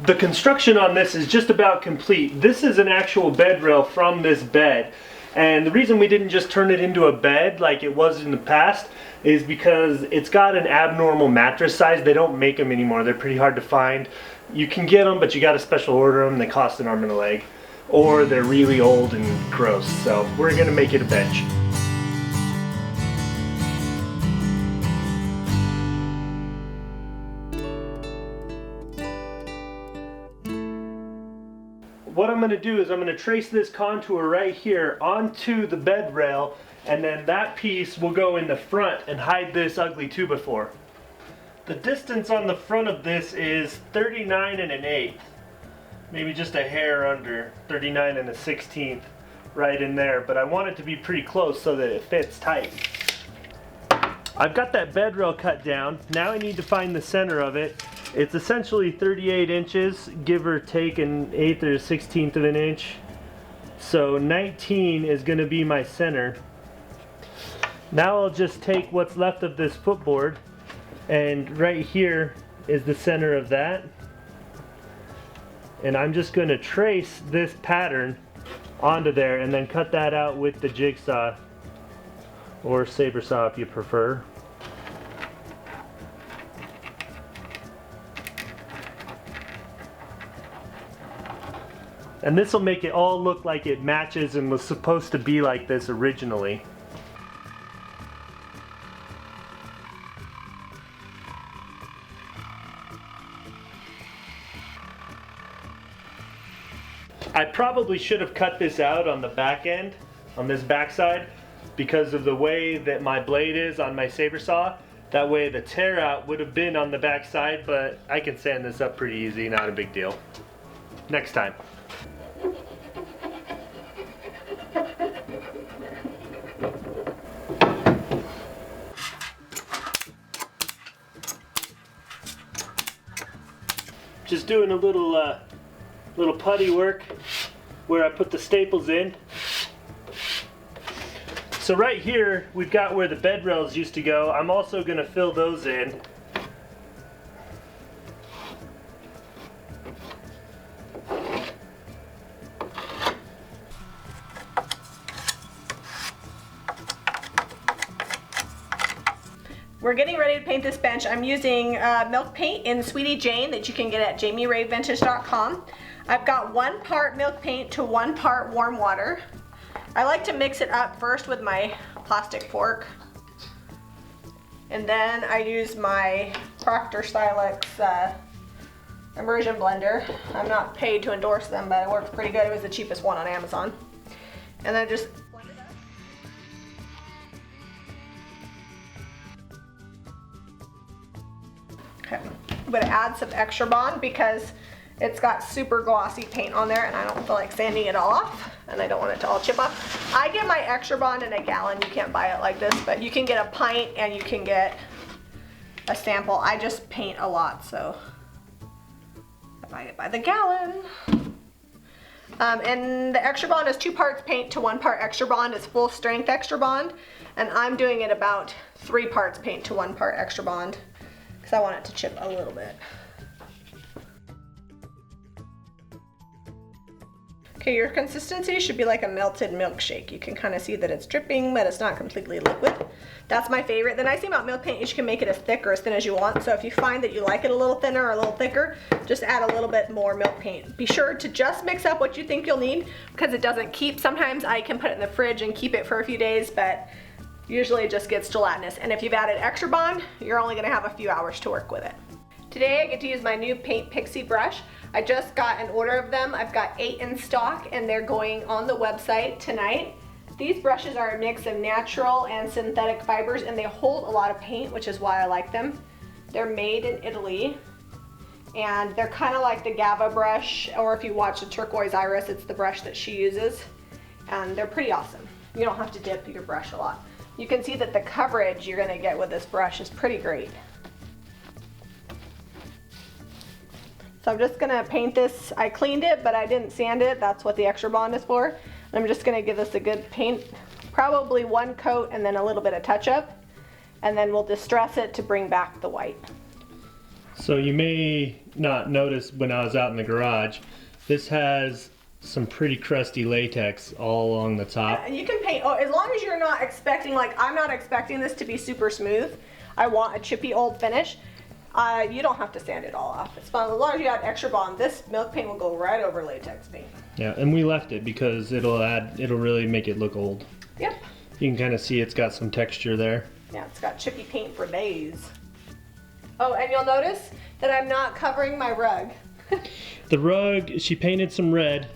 The construction on this is just about complete. This is an actual bed rail from this bed. And the reason we didn't just turn it into a bed like it was in the past is because it's got an abnormal mattress size. They don't make them anymore. They're pretty hard to find. You can get them, but you got to special order them. They cost an arm and a leg. Or they're really old and gross. So we're gonna make it a bench. What I'm going to do is I'm going to trace this contour right here onto the bed rail, and then that piece will go in the front and hide this ugly 2x4. The distance on the front of this is 39 1/8, maybe just a hair under, 39 1/16, right in there, but I want it to be pretty close so that it fits tight. I've got that bed rail cut down. Now I need to find the center of it. It's essentially 38 inches, give or take an 1/8 or 1/16 of an inch. So 19 is going to be my center. Now I'll just take what's left of this footboard, and right here is the center of that. And I'm just going to trace this pattern onto there and then cut that out with the jigsaw, or saber saw if you prefer. And this will make it all look like it matches and was supposed to be like this originally. I probably should have cut this out on the back end, on this back side, because of the way that my blade is on my saber saw. That way the tear out would have been on the back side, but I can sand this up pretty easy, not a big deal. Next time. Just doing a little putty work where I put the staples in. So right here we've got where the bed rails used to go. I'm also going to fill those in. We're getting ready to paint this bench. I'm using milk paint in Sweetie Jane that you can get at JamiRaveVintage.com. I've got 1 part milk paint to 1 part warm water. I like to mix it up first with my plastic fork. And then I use my Proctor Silex immersion blender. I'm not paid to endorse them, but it works pretty good. It was the cheapest one on Amazon. And then just blend it up. Okay. I'm going to add some Extra Bond because it's got super glossy paint on there and I don't feel like sanding it all off and I don't want it to all chip off. I get my Extra Bond in a gallon. You can't buy it like this, but you can get a pint and you can get a sample. I just paint a lot, so I buy it by the gallon. And the Extra Bond is 2 parts paint to 1 part Extra Bond. It's full strength Extra Bond, and I'm doing it about 3 parts paint to 1 part Extra Bond because I want it to chip a little bit. Okay, your consistency should be like a melted milkshake. You can kind of see that it's dripping, but it's not completely liquid. That's my favorite. The nice thing about milk paint is you can make it as thick or as thin as you want. So if you find that you like it a little thinner or a little thicker, just add a little bit more milk paint. Be sure to just mix up what you think you'll need because it doesn't keep. Sometimes I can put it in the fridge and keep it for a few days, but usually it just gets gelatinous. And if you've added Extra Bond, you're only gonna have a few hours to work with it. Today I get to use my new Paint Pixie brush. I just got an order of them. I've got 8 in stock and they're going on the website tonight. These brushes are a mix of natural and synthetic fibers and they hold a lot of paint, which is why I like them. They're made in Italy and they're kind of like the Gava brush, or if you watch the Turquoise Iris, it's the brush that she uses. And they're pretty awesome. You don't have to dip your brush a lot. You can see that the coverage you're gonna get with this brush is pretty great. So I'm just gonna paint this. I cleaned it, but I didn't sand it. That's what the Extra Bond is for. And I'm just gonna give this a good paint, probably 1 coat and then a little bit of touch up. And then we'll distress it to bring back the white. So you may not notice when I was out in the garage, this has some pretty crusty latex all along the top. And you can paint, oh, as long as you're not expecting, like I'm not expecting this to be super smooth. I want a chippy old finish. You don't have to sand it all off. It's fine. As long as you add extra bond, this milk paint will go right over latex paint. Yeah, and we left it because it'll really make it look old. Yep. You can kind of see it's got some texture there. Yeah, it's got chippy paint for days. Oh, and you'll notice that I'm not covering my rug. The rug, she painted some red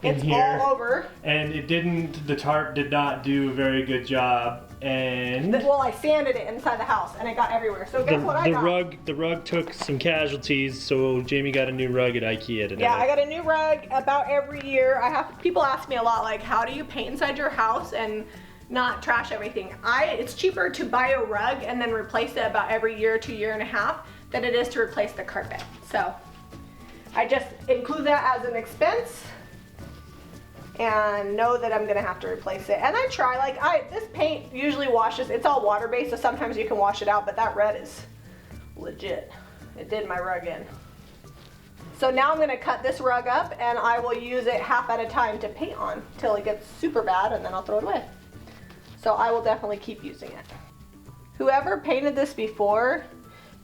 in It's here. all over. And the tarp did not do a very good job. And Well, I sanded it inside the house and it got everywhere. So guess what I got? the rug took some casualties, so Jamie got a new rug at IKEA today. Yeah, I got a new rug about every year. People ask me a lot, like, how do you paint inside your house and not trash everything? It's cheaper to buy a rug and then replace it about every year to year and a half than it is to replace the carpet. So I just include that as an expense and know that I'm gonna have to replace it. And I try, this paint usually washes, it's all water-based, so sometimes you can wash it out, but that red is legit. It did my rug in. So now I'm gonna cut this rug up and I will use it half at a time to paint on till it gets super bad, and then I'll throw it away. So I will definitely keep using it. Whoever painted this before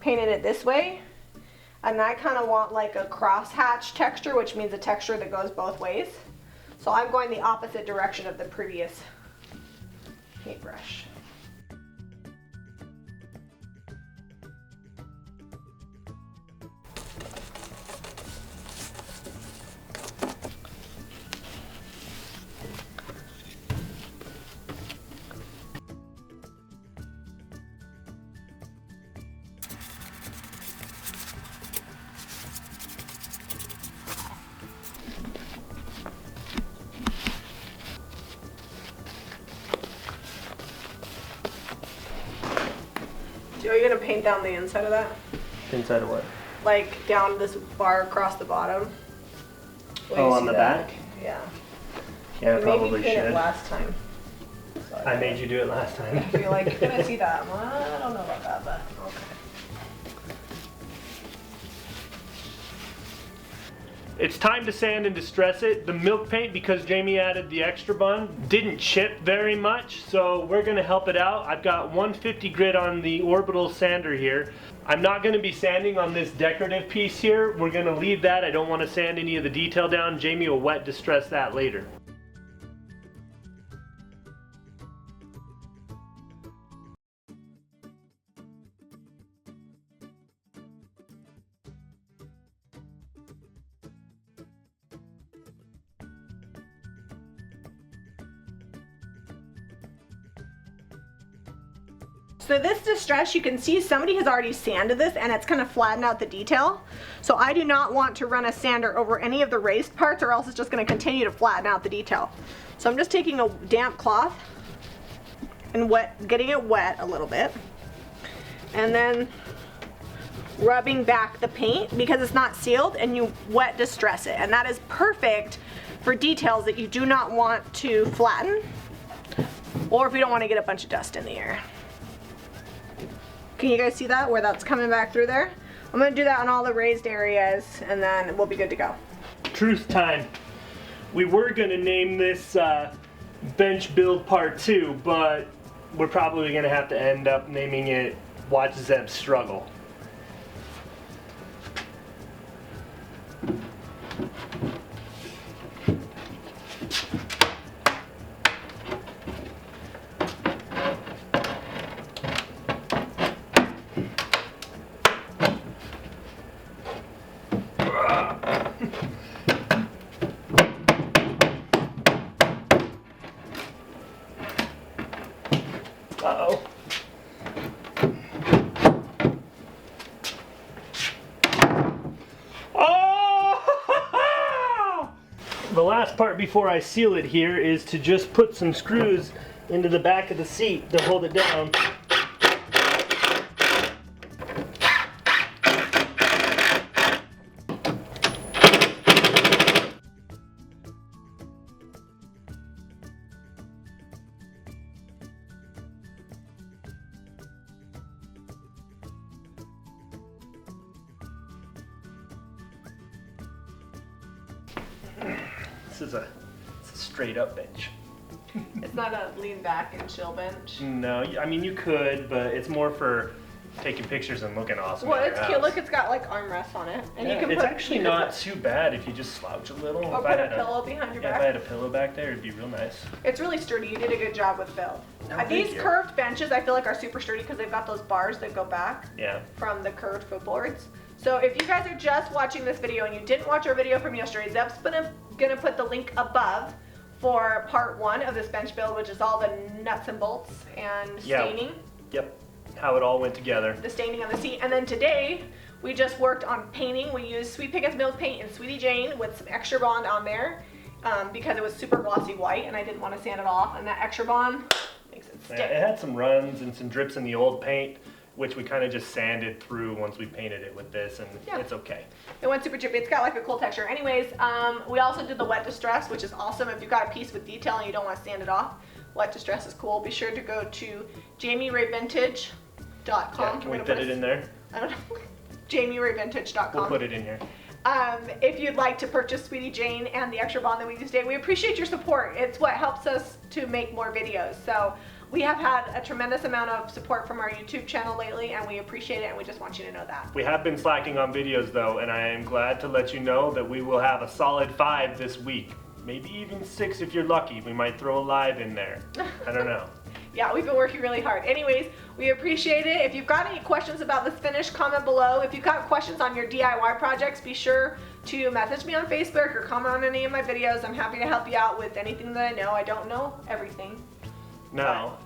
painted it this way, and I kind of want like a crosshatch texture, which means a texture that goes both ways. So I'm going the opposite direction of the previous paintbrush. Are you gonna paint down the inside of that? Inside of what? Like down this bar across the bottom? Oh, on the back? Yeah. Yeah, I probably Maybe paint it should. last time. I made you do it last time. I feel like you're gonna see that. Well, I don't know about that, but okay. It's time to sand and distress it. The milk paint, because Jamie added the extra bond, didn't chip very much, so we're gonna help it out. I've got 150 grit on the orbital sander here. I'm not gonna be sanding on this decorative piece here. We're gonna leave that. I don't wanna sand any of the detail down. Jamie will wet distress that later. So this distress, you can see somebody has already sanded this and it's kind of flattened out the detail. So I do not want to run a sander over any of the raised parts, or else it's just going to continue to flatten out the detail. So I'm just taking a damp cloth and getting it wet a little bit, and then rubbing back the paint because it's not sealed, and you wet distress it. And that is perfect for details that you do not want to flatten, or if you don't want to get a bunch of dust in the air. Can you guys see that, where that's coming back through there? I'm gonna do that on all the raised areas and then we'll be good to go. Truth time. We were gonna name this bench build part 2, but we're probably gonna have to end up naming it Watch Zeb Struggle. Uh-oh. Oh! The last part before I seal it here is to just put some screws into the back of the seat to hold it down. This is a straight up bench. It's not a lean back and chill bench. No, I mean you could, but it's more for taking pictures and looking awesome. Well, at your it's cute. house. Look, it's got like armrests on it, and Yeah, you can it's put. actually you can not put- too bad if you just slouch a little. Or If put I a had pillow behind your yeah, back. if I had a pillow back there, it'd be real nice. It's really sturdy. You did a good job with build. Thank These you. curved benches, I feel like, are super sturdy because they've got those bars that go back Yeah. from the curved footboards. So if you guys are just watching this video and you didn't watch our video from yesterday, Zep's gonna put the link above for part 1 of this bench build, which is all the nuts and bolts and Yeah. staining. Yep. How it all went together. The staining on the seat. And then today, we just worked on painting. We used Sweet Pickett's Milk Paint and Sweetie Jane with some extra bond on there because it was super glossy white and I didn't want to sand it off. And that extra bond makes it stick. Yeah, it had some runs and some drips in the old paint, which we kind of just sanded through once we painted it with this, and Yeah. it's okay. It went super drippy. It's got like a cool texture. Anyways, we also did the wet distress, which is awesome. If you've got a piece with detail and you don't want to sand it off, wet distress is cool. Be sure to go to JamiRayVintage.com. Yeah, can we fit it in there? I don't know. JamiRayVintage.com. We'll put it in here. If you'd like to purchase Sweetie Jane and the extra bond that we used today, we appreciate your support. It's what helps us to make more videos. So we have had a tremendous amount of support from our YouTube channel lately, and we appreciate it, and we just want you to know that. We have been slacking on videos though, and I am glad to let you know that we will have a solid 5 this week. Maybe even 6 if you're lucky. We might throw a live in there. I don't know. Yeah, we've been working really hard. Anyways, we appreciate it. If you've got any questions about this finish, comment below. If you've got questions on your DIY projects, be sure to message me on Facebook or comment on any of my videos. I'm happy to help you out with anything that I know. I don't know everything. Now,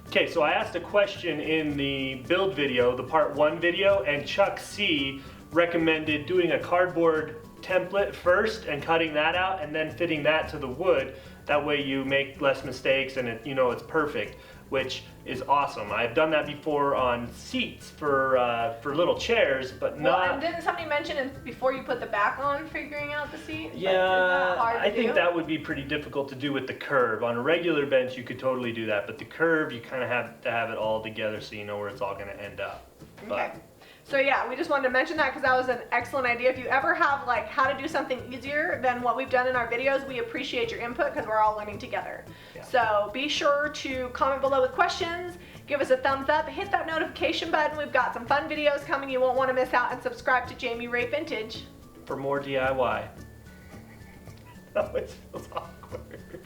okay, so I asked a question in the build video, the part 1 video, and Chuck C recommended doing a cardboard template first and cutting that out and then fitting that to the wood. That way you make less mistakes and it's perfect, which is awesome. I've done that before on seats for little chairs, but Well, not. and didn't somebody mention before you put the back on, figuring out the seat? Like, is Yeah, that hard to I think do? that would be pretty difficult to do with the curve. On a regular bench, you could totally do that, but the curve, you kind of have to have it all together so you know where it's all going to end up. But, Okay. So yeah, we just wanted to mention that because that was an excellent idea. If you ever have like how to do something easier than what we've done in our videos, we appreciate your input because we're all learning together. Yeah. So be sure to comment below with questions, give us a thumbs up, hit that notification button. We've got some fun videos coming you won't want to miss out, and subscribe to Jami Ray Vintage. for more DIY. That always feels awkward.